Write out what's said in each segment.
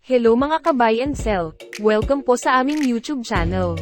Hello mga ka-buy and sell, welcome po sa aming YouTube channel.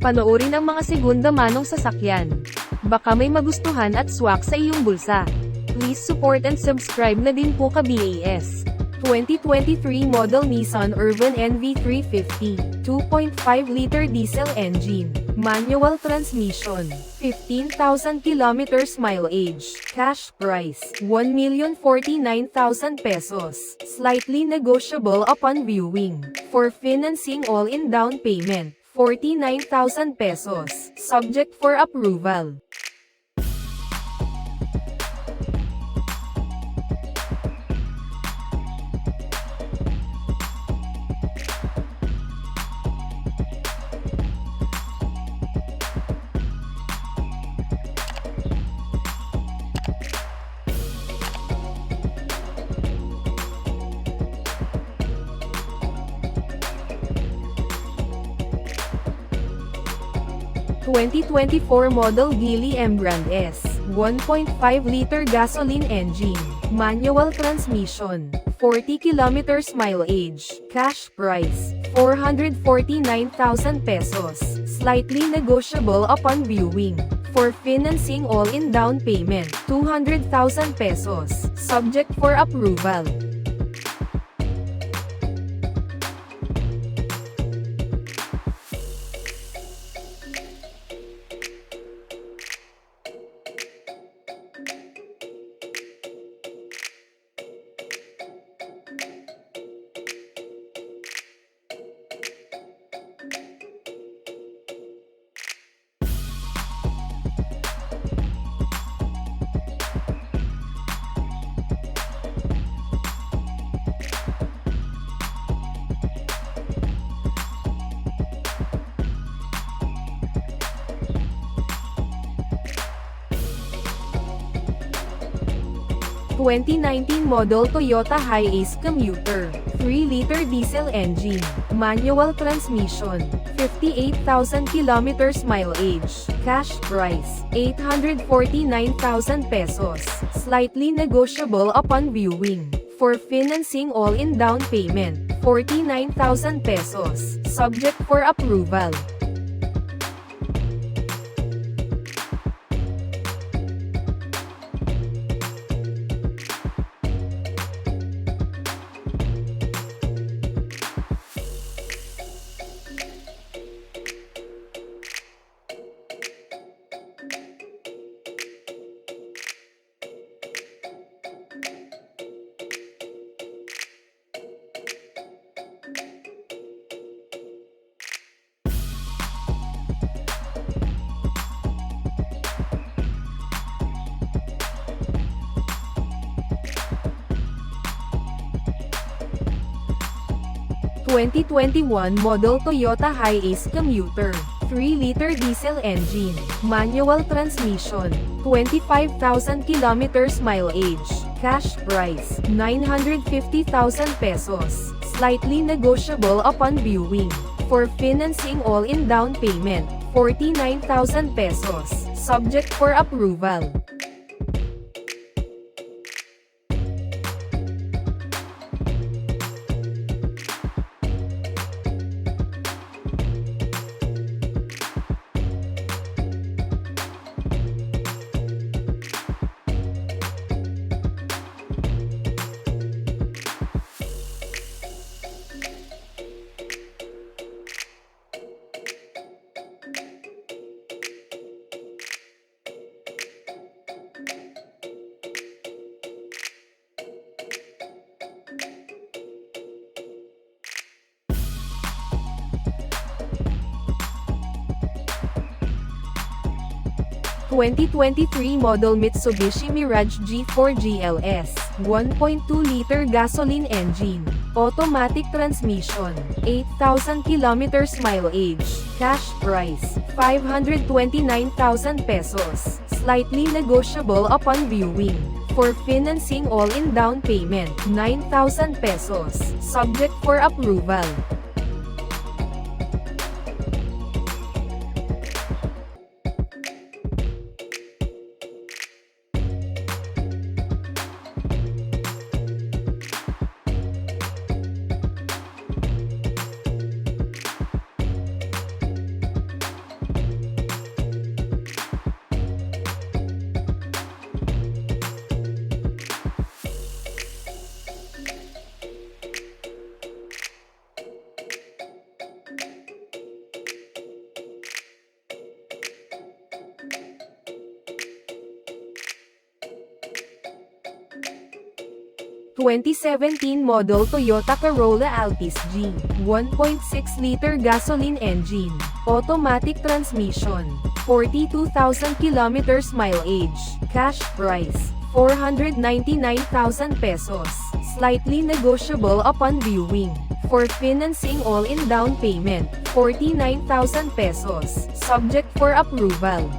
Panoorin ang mga segunda manong sasakyan. Baka may magustuhan at swak sa iyong bulsa. Please support and subscribe na din po ka-BAS. 2023 model Nissan Urvan NV350, 2.5-liter diesel engine, manual transmission, 15,000 kilometers mileage, cash price, 1,049,000 pesos, slightly negotiable upon viewing. For financing all-in down payment, 49,000 pesos, subject for approval. (2024) model Geely Emgrand S, 1.5-liter gasoline engine, manual transmission, 40 kilometers mileage, cash price, 449,000 pesos, slightly negotiable upon viewing. For financing all-in down payment, 200,000 pesos, subject for approval. (2019) model Toyota Hiace Commuter, 3-liter diesel engine, manual transmission, 58,000 kilometers mileage, cash price, 849,000 pesos, slightly negotiable upon viewing. For financing all-in down payment, 49,000 pesos, subject for approval. (2021) model Toyota Hiace Commuter, 3-liter diesel engine, manual transmission, 25,000 kilometers mileage, cash price, 950,000 pesos, slightly negotiable upon viewing. For financing all-in down payment, 49,000 pesos, subject for approval. (2023) model Mitsubishi Mirage G4 GLS, 1.2-liter gasoline engine, automatic transmission, 8,000 kilometers mileage, cash price, 529,000 pesos, slightly negotiable upon viewing. For financing all-in down payment, 9,000 pesos, subject for approval. 2017 model Toyota Corolla Altis G, 1.6-liter gasoline engine, automatic transmission, 42,000 kilometers mileage, cash price, 499,000 pesos, slightly negotiable upon viewing. For financing all-in down payment, 49,000 pesos, subject for approval.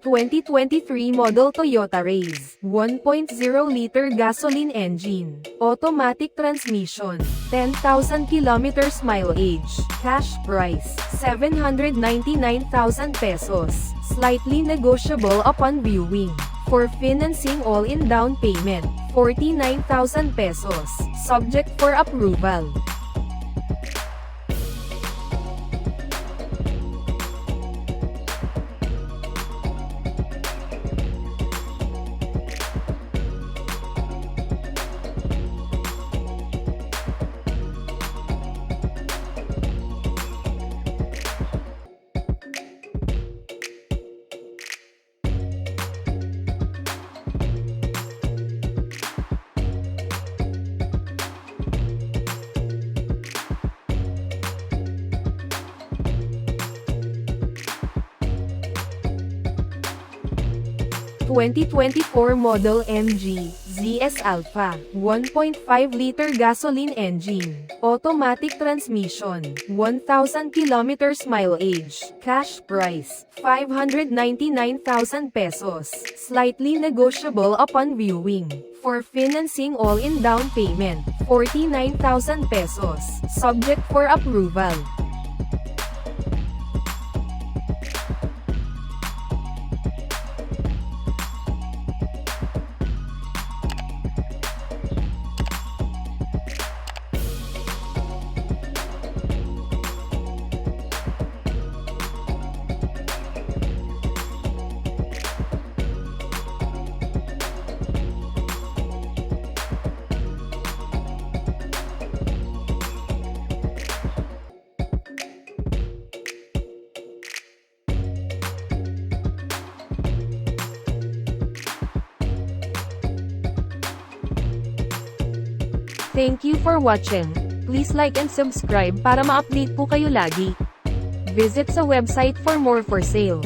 '23 model Toyota Raize, 1.0-liter gasoline engine, automatic transmission, 10,000 kilometers mileage, cash price, 799,000 pesos, slightly negotiable upon viewing. For financing all-in down payment, 49,000 pesos, subject for approval. '24 model MG ZS Alpha, 1.5-liter gasoline engine, automatic transmission, 1,000 kilometers mileage, cash price, 599,000 pesos, slightly negotiable upon viewing. For financing all-in down payment, 49,000 pesos, subject for approval. Thank you for watching. Please like and subscribe para ma-update po kayo lagi. Visit sa website for more for sale.